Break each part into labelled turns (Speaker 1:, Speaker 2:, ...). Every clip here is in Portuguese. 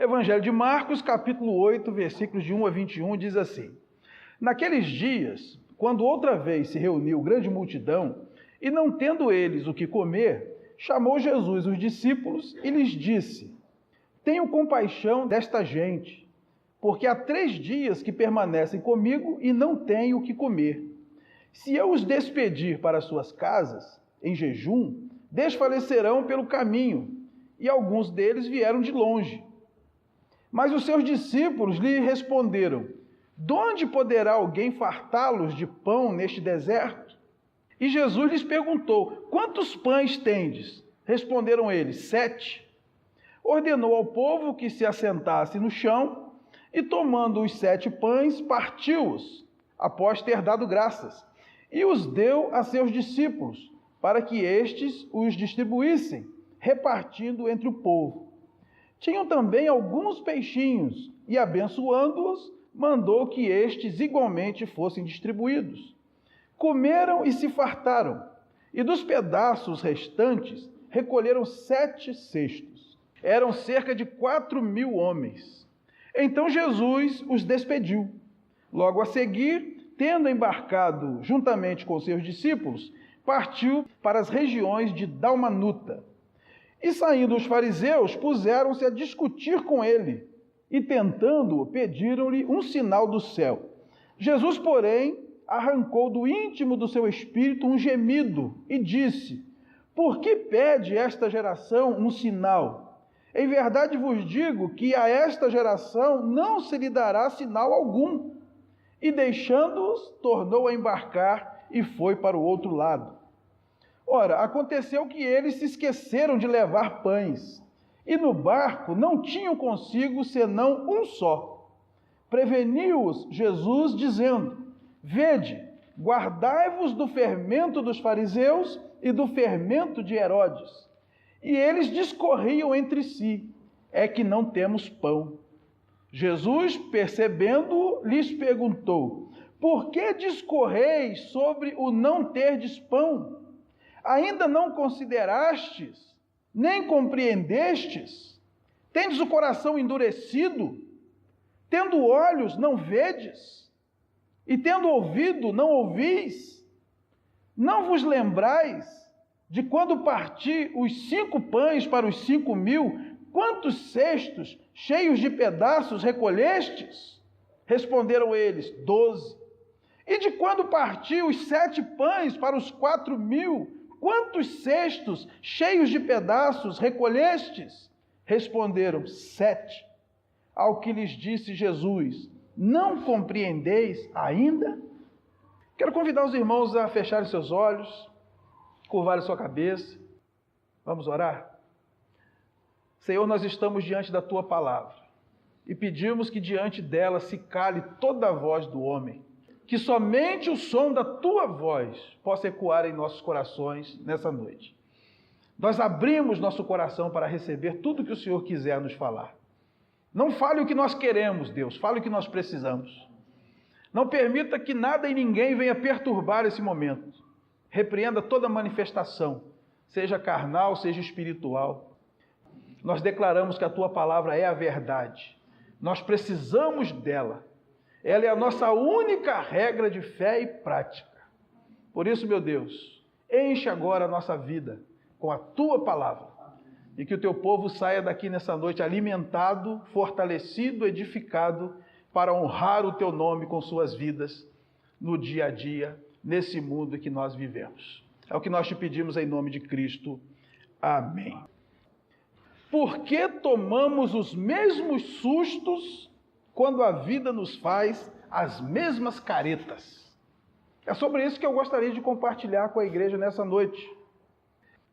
Speaker 1: Evangelho de Marcos, capítulo 8, versículos de 1 a 21, diz assim: Naqueles dias, quando outra vez se reuniu grande multidão, e não tendo eles o que comer, chamou Jesus os discípulos e lhes disse: Tenho compaixão desta gente, porque há 3 dias que permanecem comigo e não têm o que comer. Se eu os despedir para suas casas, em jejum, desfalecerão pelo caminho, e alguns deles vieram de longe. Mas os seus discípulos lhe responderam: De onde poderá alguém fartá-los de pão neste deserto? E Jesus lhes perguntou: Quantos pães tendes? Responderam eles: 7. Ordenou ao povo que se assentasse no chão, e tomando os 7 pães, partiu-os, após ter dado graças, e os deu a seus discípulos, para que estes os distribuíssem, repartindo entre o povo. Tinham também alguns peixinhos, e abençoando-os, mandou que estes igualmente fossem distribuídos. Comeram e se fartaram, e dos pedaços restantes recolheram 7 cestos. Eram cerca de 4.000 homens. Então Jesus os despediu. Logo a seguir, tendo embarcado juntamente com seus discípulos, partiu para as regiões de Dalmanuta. E saindo os fariseus, puseram-se a discutir com ele, e tentando-o, pediram-lhe um sinal do céu. Jesus, porém, arrancou do íntimo do seu espírito um gemido e disse: Por que pede esta geração um sinal? Em verdade vos digo que a esta geração não se lhe dará sinal algum. E deixando-os, tornou a embarcar e foi para o outro lado. Ora, aconteceu que eles se esqueceram de levar pães, e no barco não tinham consigo senão um só. Preveniu-os Jesus, dizendo: Vede, guardai-vos do fermento dos fariseus e do fermento de Herodes. E eles discorriam entre si: É que não temos pão. Jesus, percebendo-o, lhes perguntou: Por que discorreis sobre o não terdes pão? Ainda não considerastes, nem compreendestes? Tendes o coração endurecido? Tendo olhos, não vedes? E tendo ouvido, não ouvis? Não vos lembrais de quando parti os 5 pães para os 5.000, quantos cestos cheios de pedaços recolhestes? Responderam eles: 12. E de quando parti os 7 pães para os 4.000, quantos cestos cheios de pedaços recolhestes? Responderam: 7. Ao que lhes disse Jesus: Não compreendeis ainda? Quero convidar os irmãos a fecharem seus olhos, curvarem sua cabeça. Vamos orar? Senhor, nós estamos diante da Tua palavra e pedimos que diante dela se cale toda a voz do homem, que somente o som da Tua voz possa ecoar em nossos corações nessa noite. Nós abrimos nosso coração para receber tudo que o Senhor quiser nos falar. Não fale o que nós queremos, Deus, fale o que nós precisamos. Não permita que nada e ninguém venha perturbar esse momento. Repreenda toda manifestação, seja carnal, seja espiritual. Nós declaramos que a Tua palavra é a verdade. Nós precisamos dela. Ela é a nossa única regra de fé e prática. Por isso, meu Deus, enche agora a nossa vida com a Tua palavra. E que o Teu povo saia daqui nessa noite alimentado, fortalecido, edificado, para honrar o Teu nome com suas vidas no dia a dia, nesse mundo que nós vivemos. É o que nós te pedimos em nome de Cristo. Amém. Por que tomamos os mesmos sustos quando a vida nos faz as mesmas caretas? É sobre isso que eu gostaria de compartilhar com a igreja nessa noite.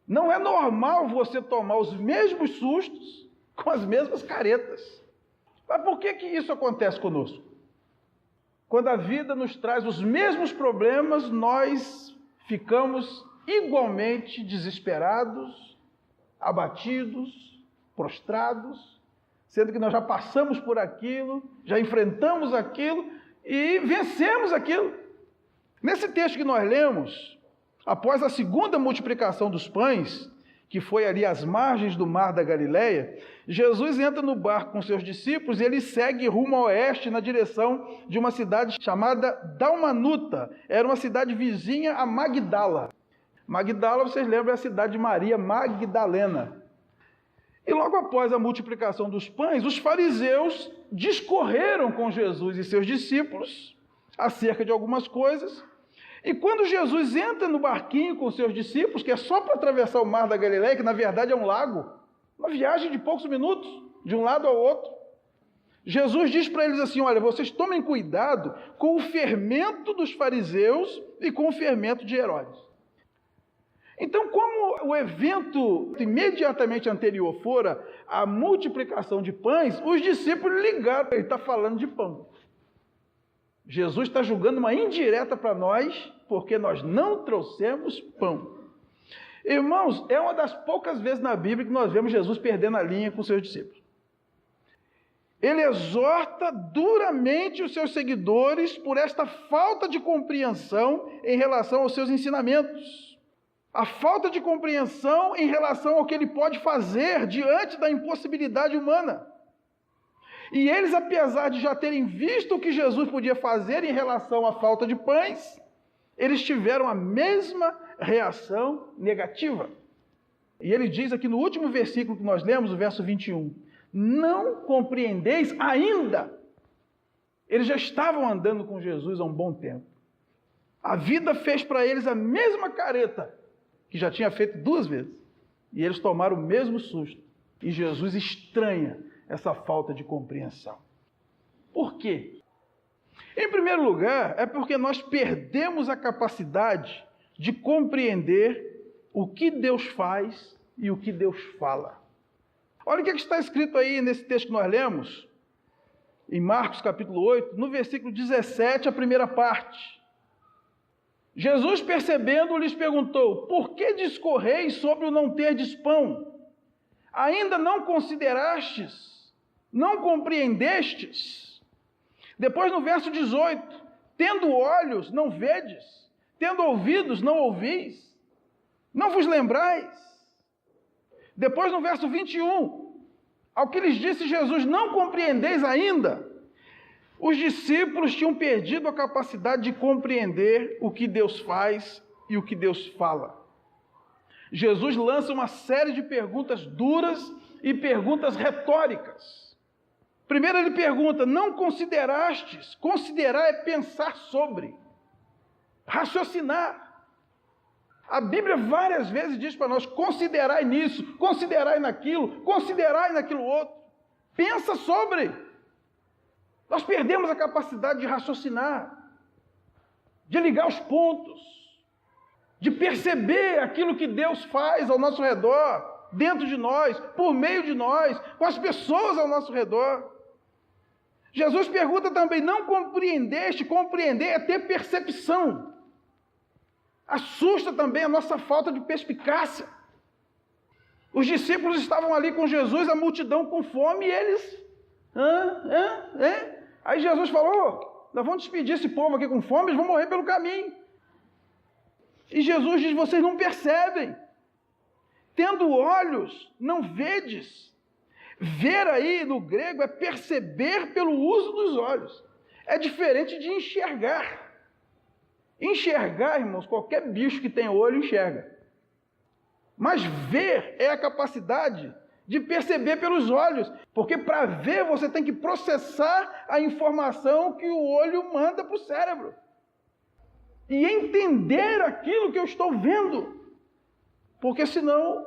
Speaker 1: Não é normal você tomar os mesmos sustos com as mesmas caretas. Mas por que isso acontece conosco? Quando a vida nos traz os mesmos problemas, nós ficamos igualmente desesperados, abatidos, prostrados, sendo que nós já passamos por aquilo, já enfrentamos aquilo e vencemos aquilo. Nesse texto que nós lemos, após a segunda multiplicação dos pães, que foi ali às margens do mar da Galileia, Jesus entra no barco com seus discípulos e ele segue rumo ao oeste na direção de uma cidade chamada Dalmanuta. Era uma cidade vizinha a Magdala. Magdala, vocês lembram, é a cidade de Maria Magdalena. E logo após a multiplicação dos pães, os fariseus discorreram com Jesus e seus discípulos acerca de algumas coisas. E quando Jesus entra no barquinho com seus discípulos, que é só para atravessar o mar da Galileia, que na verdade é um lago, uma viagem de poucos minutos, de um lado ao outro, Jesus diz para eles assim: olha, vocês tomem cuidado com o fermento dos fariseus e com o fermento de Herodes. Então, como o evento imediatamente anterior fora a multiplicação de pães, os discípulos ligaram, ele está falando de pão. Jesus está julgando uma indireta para nós, porque nós não trouxemos pão. Irmãos, é uma das poucas vezes na Bíblia que nós vemos Jesus perdendo a linha com seus discípulos. Ele exorta duramente os seus seguidores por esta falta de compreensão em relação aos seus ensinamentos. A falta de compreensão em relação ao que ele pode fazer diante da impossibilidade humana. E eles, apesar de já terem visto o que Jesus podia fazer em relação à falta de pães, eles tiveram a mesma reação negativa. E ele diz aqui no último versículo que nós lemos, o verso 21, não compreendeis ainda. Eles já estavam andando com Jesus há um bom tempo. A vida fez para eles a mesma careta que já tinha feito 2 vezes. E eles tomaram o mesmo susto. E Jesus estranha essa falta de compreensão. Por quê? Em primeiro lugar, é porque nós perdemos a capacidade de compreender o que Deus faz e o que Deus fala. Olha o que está escrito aí nesse texto que nós lemos, em Marcos capítulo 8, no versículo 17, a primeira parte. Jesus, percebendo, lhes perguntou: por que discorreis sobre o não terdes pão? Ainda não considerastes? Não compreendestes? Depois no verso 18, tendo olhos, não vedes, tendo ouvidos, não ouvis, não vos lembrais? Depois no verso 21, ao que lhes disse Jesus, não compreendeis ainda? Os discípulos tinham perdido a capacidade de compreender o que Deus faz e o que Deus fala. Jesus lança uma série de perguntas duras e perguntas retóricas. Primeiro ele pergunta: não considerastes? Considerar é pensar sobre, raciocinar. A Bíblia várias vezes diz para nós: considerai nisso, considerai naquilo, considerai naquilo outro. Pensa sobre. Nós perdemos a capacidade de raciocinar, de ligar os pontos, de perceber aquilo que Deus faz ao nosso redor, dentro de nós, por meio de nós, com as pessoas ao nosso redor. Jesus pergunta também: não compreendeste? Compreender é ter percepção. Assusta também a nossa falta de perspicácia. Os discípulos estavam ali com Jesus, a multidão com fome, e eles... Aí Jesus falou: nós vamos despedir esse povo aqui com fome, eles vão morrer pelo caminho. E Jesus diz: vocês não percebem. Tendo olhos, não vedes. Ver aí no grego é perceber pelo uso dos olhos. É diferente de enxergar. Enxergar, irmãos, qualquer bicho que tem olho enxerga. Mas ver é a capacidade de perceber pelos olhos. Porque para ver você tem que processar a informação que o olho manda para o cérebro. E entender aquilo que eu estou vendo. Porque senão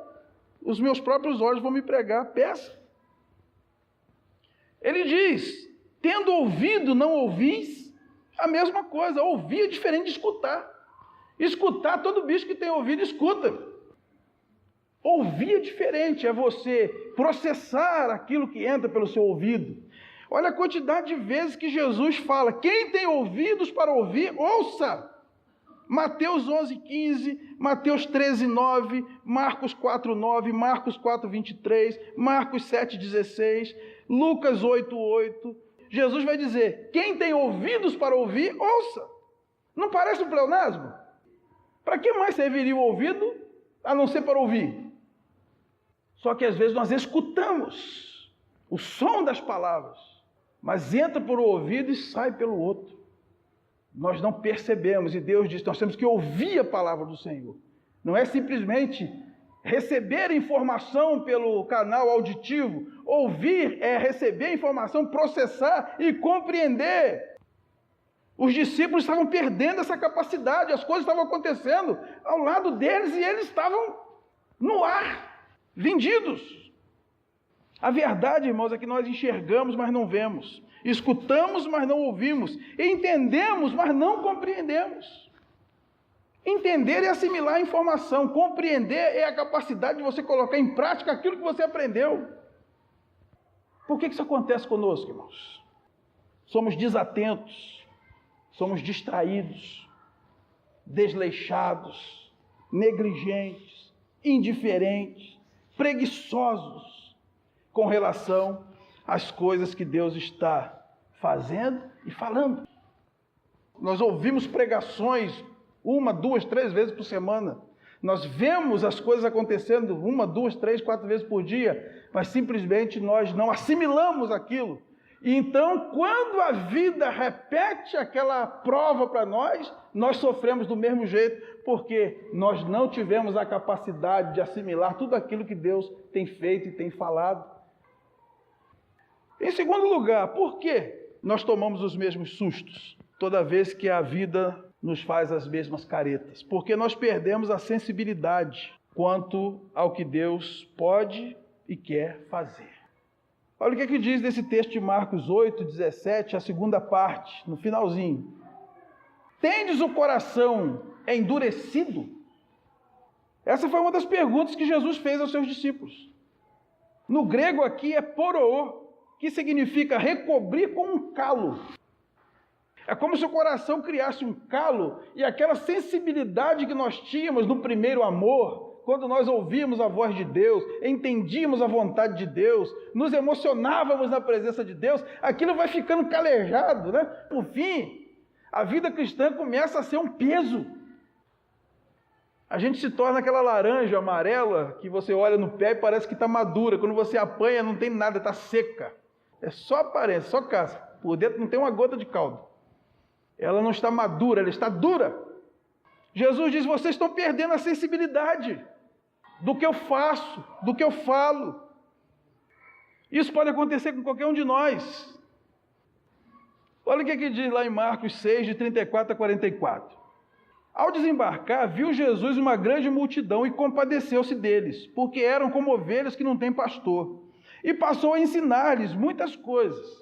Speaker 1: os meus próprios olhos vão me pregar peça. Ele diz: tendo ouvido, não ouvis? A mesma coisa, ouvir é diferente de escutar. Escutar, todo bicho que tem ouvido escuta. Ouvir é diferente, é você processar aquilo que entra pelo seu ouvido. Olha a quantidade de vezes que Jesus fala: quem tem ouvidos para ouvir, ouça. Mateus 11:15, Mateus 13:9, Marcos 4:9, Marcos 4:23, Marcos 7:16, Lucas 8:8. Jesus vai dizer: quem tem ouvidos para ouvir, ouça. Não parece um pleonasmo? Para que mais serviria o ouvido, a não ser para ouvir? Só que às vezes nós escutamos o som das palavras, mas entra por um ouvido e sai pelo outro. Nós não percebemos, e Deus diz que nós temos que ouvir a palavra do Senhor. Não é simplesmente receber informação pelo canal auditivo. Ouvir é receber informação, processar e compreender. Os discípulos estavam perdendo essa capacidade, as coisas estavam acontecendo ao lado deles e eles estavam no ar, vendidos. A verdade, irmãos, é que nós enxergamos, mas não vemos. Escutamos, mas não ouvimos. Entendemos, mas não compreendemos. Entender é assimilar a informação. Compreender é a capacidade de você colocar em prática aquilo que você aprendeu. Por que isso acontece conosco, irmãos? Somos desatentos, somos distraídos, desleixados, negligentes, indiferentes, preguiçosos com relação às coisas que Deus está fazendo e falando. Nós ouvimos pregações 1, 2, 3 vezes por semana. Nós vemos as coisas acontecendo 1, 2, 3, 4 vezes por dia, mas simplesmente nós não assimilamos aquilo. E então, quando a vida repete aquela prova para nós sofremos do mesmo jeito, porque nós não tivemos a capacidade de assimilar tudo aquilo que Deus tem feito e tem falado. Em segundo lugar, por que nós tomamos os mesmos sustos toda vez que a vida nos faz as mesmas caretas? Porque nós perdemos a sensibilidade quanto ao que Deus pode e quer fazer. Olha o que diz nesse texto de Marcos 8, 17, a segunda parte, no finalzinho. Tendes o coração endurecido? Essa foi uma das perguntas que Jesus fez aos seus discípulos. No grego aqui é porô, que significa recobrir com um calo. É como se o coração criasse um calo e aquela sensibilidade que nós tínhamos no primeiro amor, quando nós ouvíamos a voz de Deus, entendíamos a vontade de Deus, nos emocionávamos na presença de Deus, aquilo vai ficando calejado, né? Por fim, a vida cristã começa a ser um peso. A gente se torna aquela laranja amarela que você olha no pé e parece que está madura. Quando você apanha, não tem nada, está seca. É só aparência, só casca. Por dentro não tem uma gota de caldo. Ela não está madura, ela está dura. Jesus diz, vocês estão perdendo a sensibilidade do que eu faço, do que eu falo. Isso pode acontecer com qualquer um de nós. Olha o que diz lá em Marcos 6, de 34 a 44. Ao desembarcar, viu Jesus uma grande multidão e compadeceu-se deles, porque eram como ovelhas que não têm pastor. E passou a ensinar-lhes muitas coisas.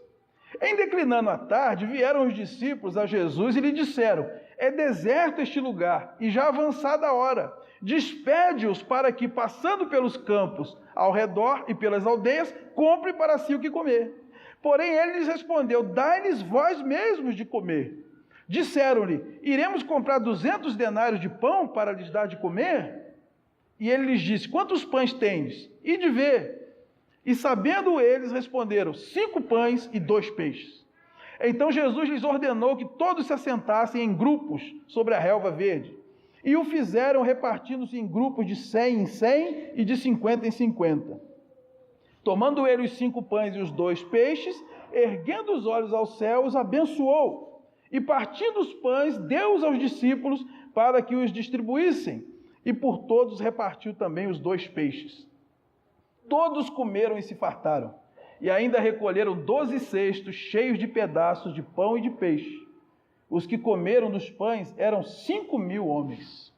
Speaker 1: Em declinando a tarde, vieram os discípulos a Jesus e lhe disseram, é deserto este lugar, e já avançada a hora. Despede-os para que, passando pelos campos ao redor e pelas aldeias, compre para si o que comer. Porém, ele lhes respondeu, dai-lhes vós mesmos de comer. Disseram-lhe, iremos comprar 200 denários de pão para lhes dar de comer? E ele lhes disse, quantos pães tendes? Ide ver. E sabendo eles, responderam, 5 pães e 2 peixes. Então Jesus lhes ordenou que todos se assentassem em grupos sobre a relva verde. E o fizeram repartindo-se em grupos de 100 em 100 e de 50 em 50. Tomando ele os 5 pães e os 2 peixes, erguendo os olhos aos céus, abençoou. E partindo os pães, deu-os aos discípulos para que os distribuíssem. E por todos repartiu também os 2 peixes. Todos comeram e se fartaram, e ainda recolheram 12 cestos cheios de pedaços de pão e de peixe. Os que comeram dos pães eram 5.000 homens.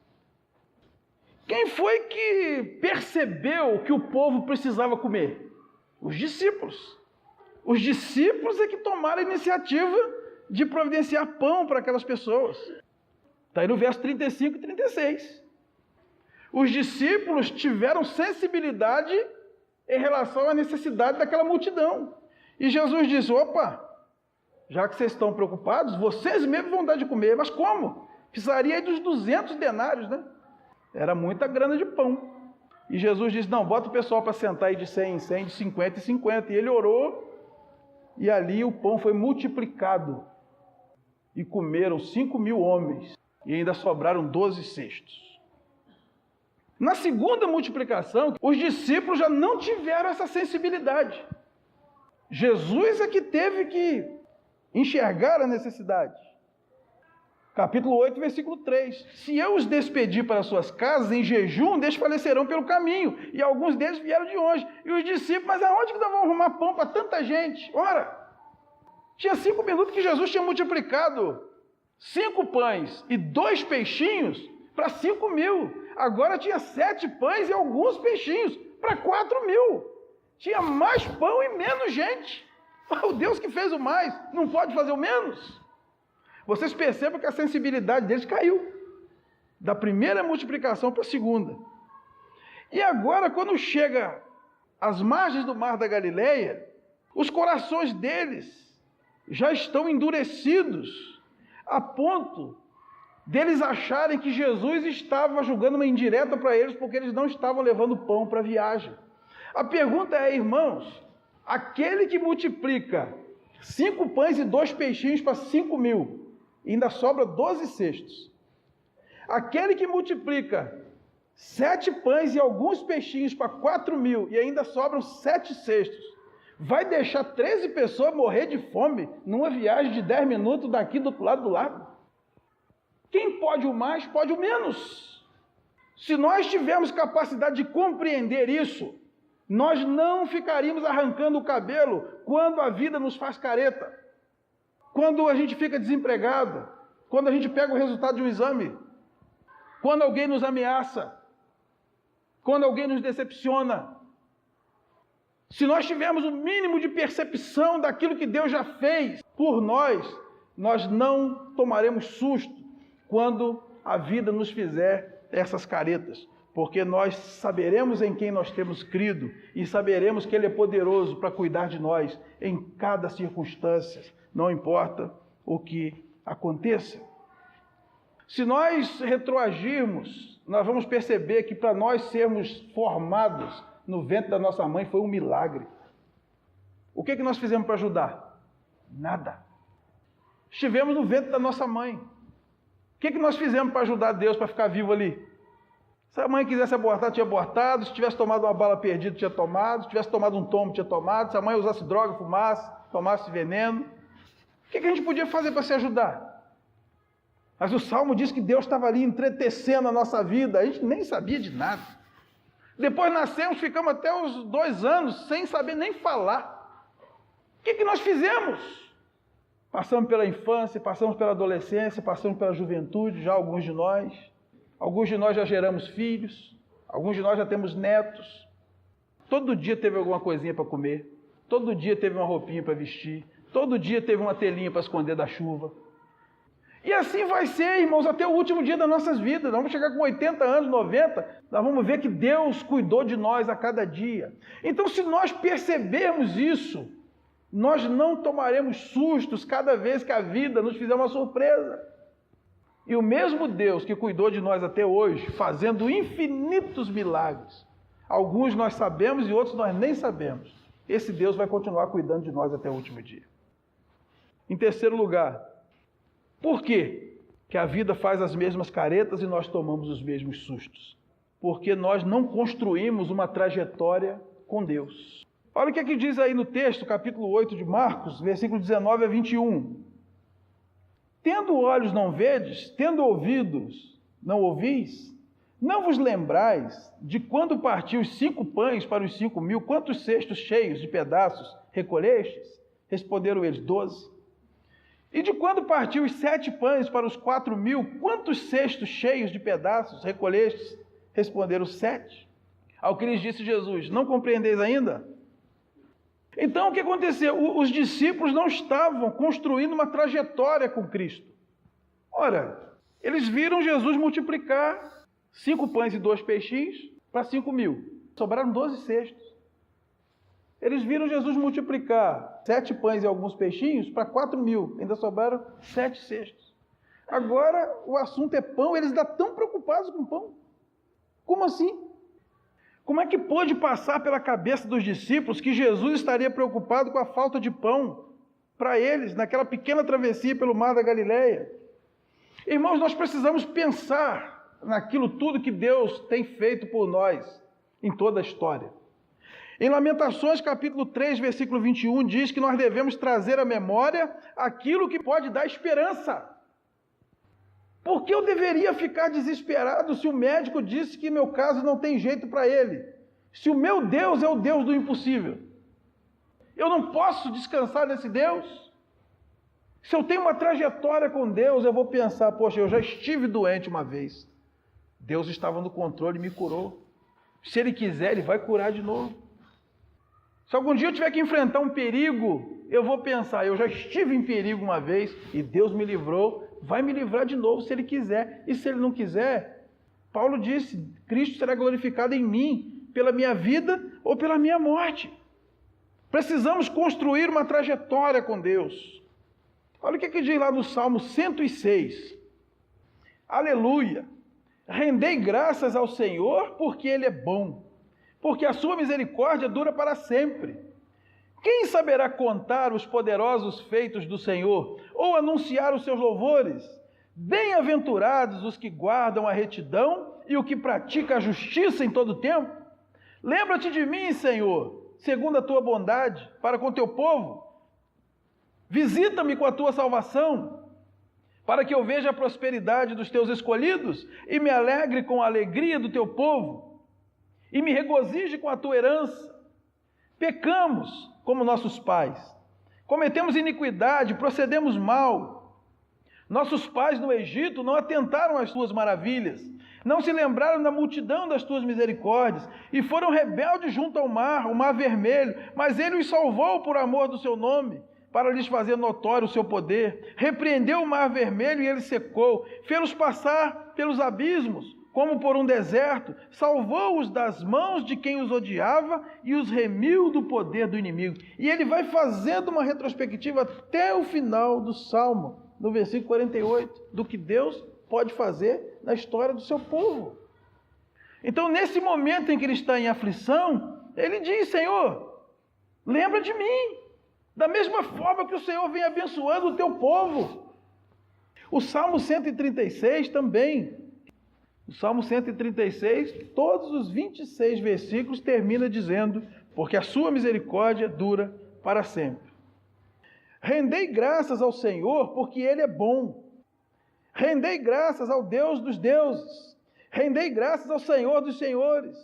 Speaker 1: Quem foi que percebeu que o povo precisava comer? Os discípulos. Os discípulos é que tomaram a iniciativa de providenciar pão para aquelas pessoas. Está aí no verso 35 e 36. Os discípulos tiveram sensibilidade em relação à necessidade daquela multidão. E Jesus disse, opa, já que vocês estão preocupados, vocês mesmos vão dar de comer. Mas como? Precisaria aí dos 200 denários, né? Era muita grana de pão. E Jesus disse, não, bota o pessoal para sentar aí de 100 em 100, de 50 em 50. E ele orou, e ali o pão foi multiplicado. E comeram 5.000 homens, e ainda sobraram 12 cestos. Na segunda multiplicação, os discípulos já não tiveram essa sensibilidade. Jesus é que teve que enxergar a necessidade. Capítulo 8, versículo 3. Se eu os despedir para suas casas, em jejum, desfalecerão pelo caminho, e alguns deles vieram de longe. E os discípulos, mas aonde que nós vamos arrumar pão para tanta gente? Ora, tinha 5 minutos que Jesus tinha multiplicado 5 pães e 2 peixinhos para 5.000. Agora tinha 7 pães e alguns peixinhos para 4.000. Tinha mais pão e menos gente. O Deus que fez o mais não pode fazer o menos? Vocês percebam que a sensibilidade deles caiu da primeira multiplicação para a segunda. E agora, quando chega às margens do Mar da Galileia, os corações deles já estão endurecidos a ponto deles acharem que Jesus estava jogando uma indireta para eles porque eles não estavam levando pão para a viagem. A pergunta é, irmãos, aquele que multiplica 5 pães e 2 peixinhos para 5.000, e ainda sobra 12 cestos. Aquele que multiplica 7 pães e alguns peixinhos para 4.000 e ainda sobram 7 cestos, vai deixar 13 pessoas morrer de fome numa viagem de 10 minutos daqui do outro lado do lago? Quem pode o mais, pode o menos. Se nós tivermos capacidade de compreender isso, nós não ficaríamos arrancando o cabelo quando a vida nos faz careta. Quando a gente fica desempregado, quando a gente pega o resultado de um exame, quando alguém nos ameaça, quando alguém nos decepciona. Se nós tivermos o mínimo de percepção daquilo que Deus já fez por nós, nós não tomaremos susto quando a vida nos fizer essas caretas, porque nós saberemos em quem nós temos crido e saberemos que Ele é poderoso para cuidar de nós em cada circunstância, não importa o que aconteça. Se nós retroagirmos, nós vamos perceber que para nós sermos formados no ventre da nossa mãe foi um milagre. O que nós fizemos para ajudar? Nada. Estivemos no ventre da nossa mãe. O que nós fizemos para ajudar Deus para ficar vivo ali? Se a mãe quisesse abortar, tinha abortado. Se tivesse tomado uma bala perdida, tinha tomado. Se tivesse tomado um tombo, tinha tomado. Se a mãe usasse droga, fumasse, tomasse veneno. O que a gente podia fazer para se ajudar? Mas o Salmo diz que Deus estava ali entretecendo a nossa vida. A gente nem sabia de nada. Depois nascemos, ficamos até os 2 anos sem saber nem falar. O que nós fizemos? Passamos pela infância, passamos pela adolescência, passamos pela juventude, já alguns de nós. Alguns de nós já geramos filhos, alguns de nós já temos netos. Todo dia teve alguma coisinha para comer, todo dia teve uma roupinha para vestir, todo dia teve uma telinha para esconder da chuva. E assim vai ser, irmãos, até o último dia das nossas vidas. Nós vamos chegar com 80 anos, 90, nós vamos ver que Deus cuidou de nós a cada dia. Então, se nós percebermos isso, nós não tomaremos sustos cada vez que a vida nos fizer uma surpresa. E o mesmo Deus que cuidou de nós até hoje, fazendo infinitos milagres, alguns nós sabemos e outros nós nem sabemos, esse Deus vai continuar cuidando de nós até o último dia. Em terceiro lugar, por quê que a vida faz as mesmas caretas e nós tomamos os mesmos sustos? Porque nós não construímos uma trajetória com Deus. Olha o que aqui diz aí no texto, capítulo 8 de Marcos, versículo 19 a 21. Tendo olhos não vedes, tendo ouvidos não ouvis, não vos lembrais de quando partiu os 5 pães para os 5.000, quantos cestos cheios de pedaços recolhestes? Responderam eles, 12. E de quando partiu os 7 pães para os 4.000, quantos cestos cheios de pedaços recolhestes? Responderam 7. Ao que lhes disse Jesus, não compreendeis ainda? Então o que aconteceu? Os discípulos não estavam construindo uma trajetória com Cristo. Ora, eles viram Jesus multiplicar 5 pães e 2 peixinhos para 5.000. Sobraram 12 cestos. Eles viram Jesus multiplicar 7 pães e alguns peixinhos para 4.000. Ainda sobraram 7 cestos. Agora o assunto é pão, eles ainda estão preocupados com pão. Como assim? Como é que pôde passar pela cabeça dos discípulos que Jesus estaria preocupado com a falta de pão para eles, naquela pequena travessia pelo Mar da Galileia? Irmãos, nós precisamos pensar naquilo tudo que Deus tem feito por nós em toda a história. Em Lamentações, capítulo 3, versículo 21, diz que nós devemos trazer à memória aquilo que pode dar esperança. Por que eu deveria ficar desesperado se o médico disse que meu caso não tem jeito para ele? Se o meu Deus é o Deus do impossível. Eu não posso descansar nesse Deus? Se eu tenho uma trajetória com Deus, eu vou pensar, poxa, eu já estive doente uma vez. Deus estava no controle e me curou. Se Ele quiser, Ele vai curar de novo. Se algum dia eu tiver que enfrentar um perigo, eu vou pensar, eu já estive em perigo uma vez e Deus me livrou, vai me livrar de novo se Ele quiser. E se Ele não quiser, Paulo disse, Cristo será glorificado em mim, pela minha vida ou pela minha morte. Precisamos construir uma trajetória com Deus. Olha o que diz lá no Salmo 106. Aleluia! Rendei graças ao Senhor porque Ele é bom, porque a sua misericórdia dura para sempre. Quem saberá contar os poderosos feitos do Senhor ou anunciar os seus louvores? Bem-aventurados os que guardam a retidão e o que pratica a justiça em todo o tempo. Lembra-te de mim, Senhor, segundo a tua bondade, para com teu povo. Visita-me com a tua salvação, para que eu veja a prosperidade dos teus escolhidos e me alegre com a alegria do teu povo e me regozije com a tua herança. Pecamos como nossos pais, cometemos iniquidade, procedemos mal. Nossos pais no Egito não atentaram às tuas maravilhas, não se lembraram da multidão das tuas misericórdias e foram rebeldes junto ao mar vermelho, mas Ele os salvou por amor do seu nome, para lhes fazer notório o seu poder. Repreendeu o mar vermelho e ele secou, fê-los passar pelos abismos, como por um deserto, salvou-os das mãos de quem os odiava e os remiu do poder do inimigo. E ele vai fazendo uma retrospectiva até o final do Salmo, no versículo 48, do que Deus pode fazer na história do seu povo. Então, nesse momento em que ele está em aflição, ele diz, Senhor, lembra de mim, da mesma forma que o Senhor vem abençoando o teu povo. O Salmo 136 também. O Salmo 136, todos os 26 versículos termina dizendo, porque a sua misericórdia dura para sempre. Rendei graças ao Senhor, porque Ele é bom. Rendei graças ao Deus dos deuses. Rendei graças ao Senhor dos senhores,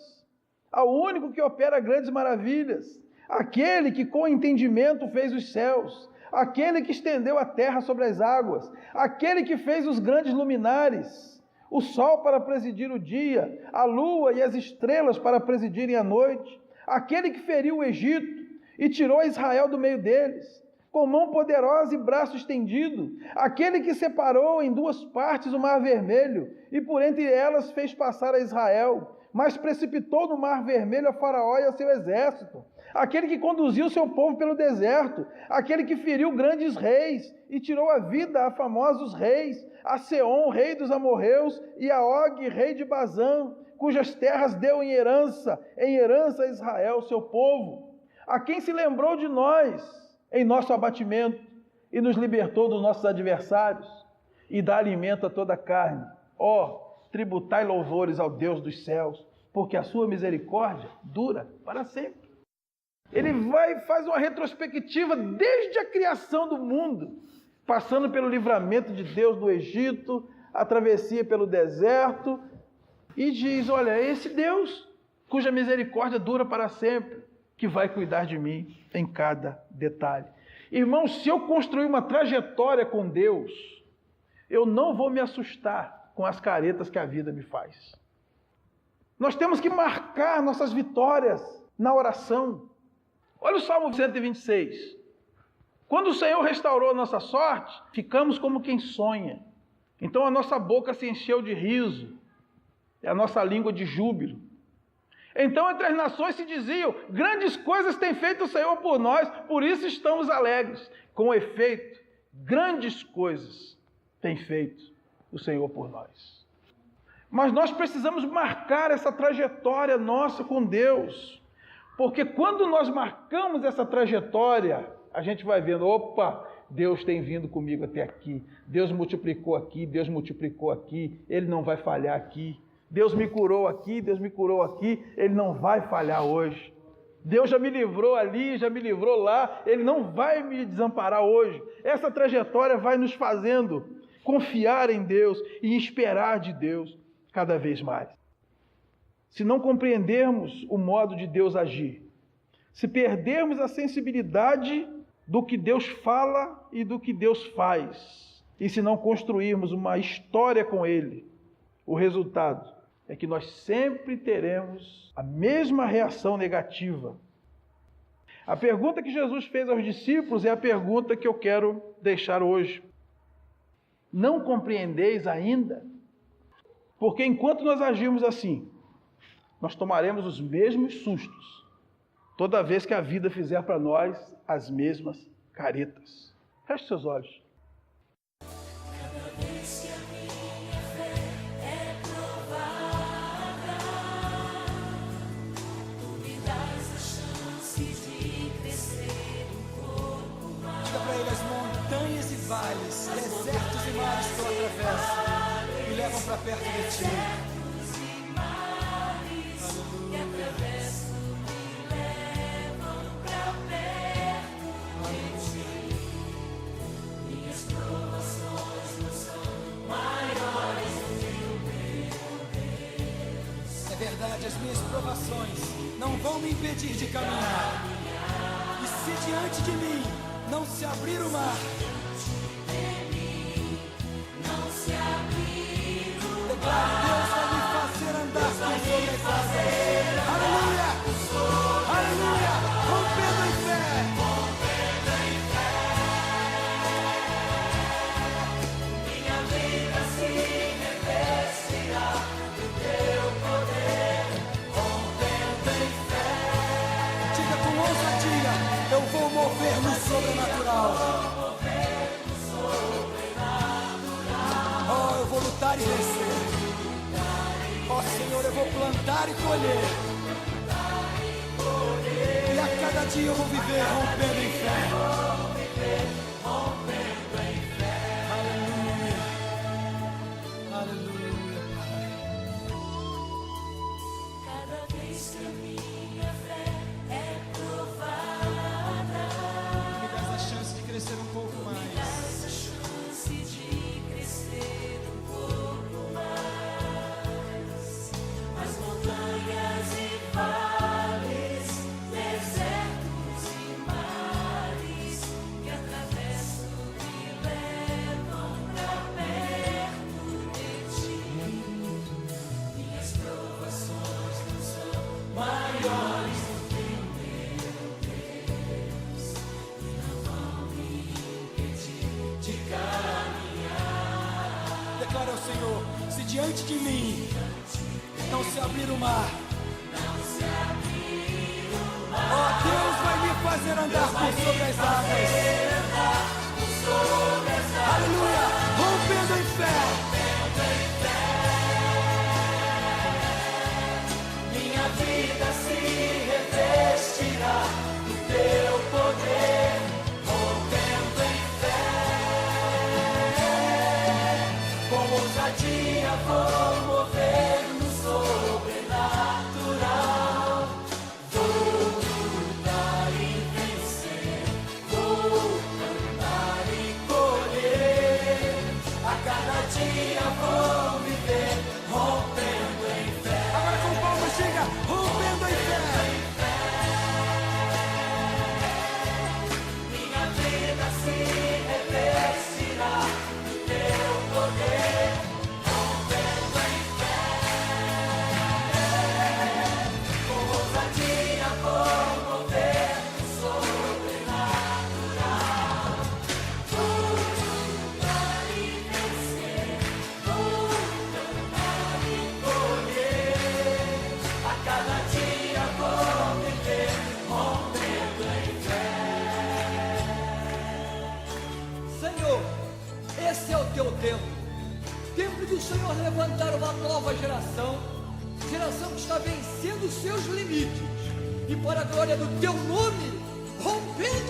Speaker 1: ao único que opera grandes maravilhas, aquele que com entendimento fez os céus, aquele que estendeu a terra sobre as águas, aquele que fez os grandes luminares, o sol para presidir o dia, a lua e as estrelas para presidirem a noite, aquele que feriu o Egito e tirou Israel do meio deles, com mão poderosa e braço estendido, aquele que separou em duas partes o mar vermelho e por entre elas fez passar a Israel, mas precipitou no mar vermelho a Faraó e a seu exército, aquele que conduziu seu povo pelo deserto, aquele que feriu grandes reis e tirou a vida a famosos reis, a Seom, rei dos amorreus, e a Og, rei de Bazã, cujas terras deu em herança a Israel, seu povo, a quem se lembrou de nós em nosso abatimento e nos libertou dos nossos adversários e dá alimento a toda a carne. Tributai louvores ao Deus dos céus, porque a sua misericórdia dura para sempre. Ele faz uma retrospectiva desde a criação do mundo, passando pelo livramento de Deus do Egito, a travessia pelo deserto, e diz, olha, é esse Deus, cuja misericórdia dura para sempre, que vai cuidar de mim em cada detalhe. Irmãos, se eu construir uma trajetória com Deus, eu não vou me assustar com as caretas que a vida me faz. Nós temos que marcar nossas vitórias na oração. Olha o Salmo 126. Quando o Senhor restaurou a nossa sorte, ficamos como quem sonha. Então a nossa boca se encheu de riso, e a nossa língua de júbilo. Então entre as nações se diziam, grandes coisas tem feito o Senhor por nós, por isso estamos alegres. Com efeito, grandes coisas tem feito o Senhor por nós. Mas nós precisamos marcar essa trajetória nossa com Deus. Porque quando nós marcamos essa trajetória, a gente vai vendo, Deus tem vindo comigo até aqui, Deus multiplicou aqui, Deus multiplicou aqui, Ele não vai falhar aqui. Deus me curou aqui, Deus me curou aqui, Ele não vai falhar hoje. Deus já me livrou ali, já me livrou lá, Ele não vai me desamparar hoje. Essa trajetória vai nos fazendo confiar em Deus e esperar de Deus cada vez mais. Se não compreendermos o modo de Deus agir, se perdermos a sensibilidade do que Deus fala e do que Deus faz, e se não construirmos uma história com Ele, o resultado é que nós sempre teremos a mesma reação negativa. A pergunta que Jesus fez aos discípulos é a pergunta que eu quero deixar hoje. Não compreendeis ainda? Porque enquanto nós agirmos assim, nós tomaremos os mesmos sustos toda vez que a vida fizer para nós as mesmas caretas. Feche seus olhos.
Speaker 2: Vales, desertos e mares que eu atravesso me levam para perto de ti. Minhas provações não são maiores do que o meu Deus. É verdade, as minhas provações não vão me impedir de caminhar. E se diante de mim não se abrir o mar, Deus vai me fazer andar sobre as águas. Aleluia! Aleluia! Rompendo em fé! Minha vida se revestirá do teu poder. Rompendo em fé. Diga com ousadia: eu vou mover no sobrenatural. Oh, eu vou lutar e vencer. Ó Senhor, eu vou plantar e colher. E a cada dia eu vou viver rompendo em fé. Aleluia. Aleluia, Pai. Cada vez que a minha fé é provada, me dá essa chance de crescer um pouco mais. Me dá essa chance de crescer um pouco mais. Montanhas e vales, desertos e mares que atravesso me levam para perto de ti. Minhas provações não são maiores do que o meu Deus e não vão me impedir de caminhar. Declara ao Senhor: se diante de mim não se abrir o mar, ó Deus vai me fazer andar por sobre as águas. Aleluia, rompendo em fé. Minha vida se revestirá do teu poder, rompendo em fé. Com ousadia vou mover sobrenatural, vou lutar e vencer, vou cantar e colher, a cada dia vou viver, rompendo em fé. Agora com palmas, chega, rompendo em fé. Minha vida se revestirá do teu poder. Esse é o teu tempo. Tempo do Senhor levantar uma nova geração. Geração que está vencendo os seus limites. E para a glória do teu nome, rompendo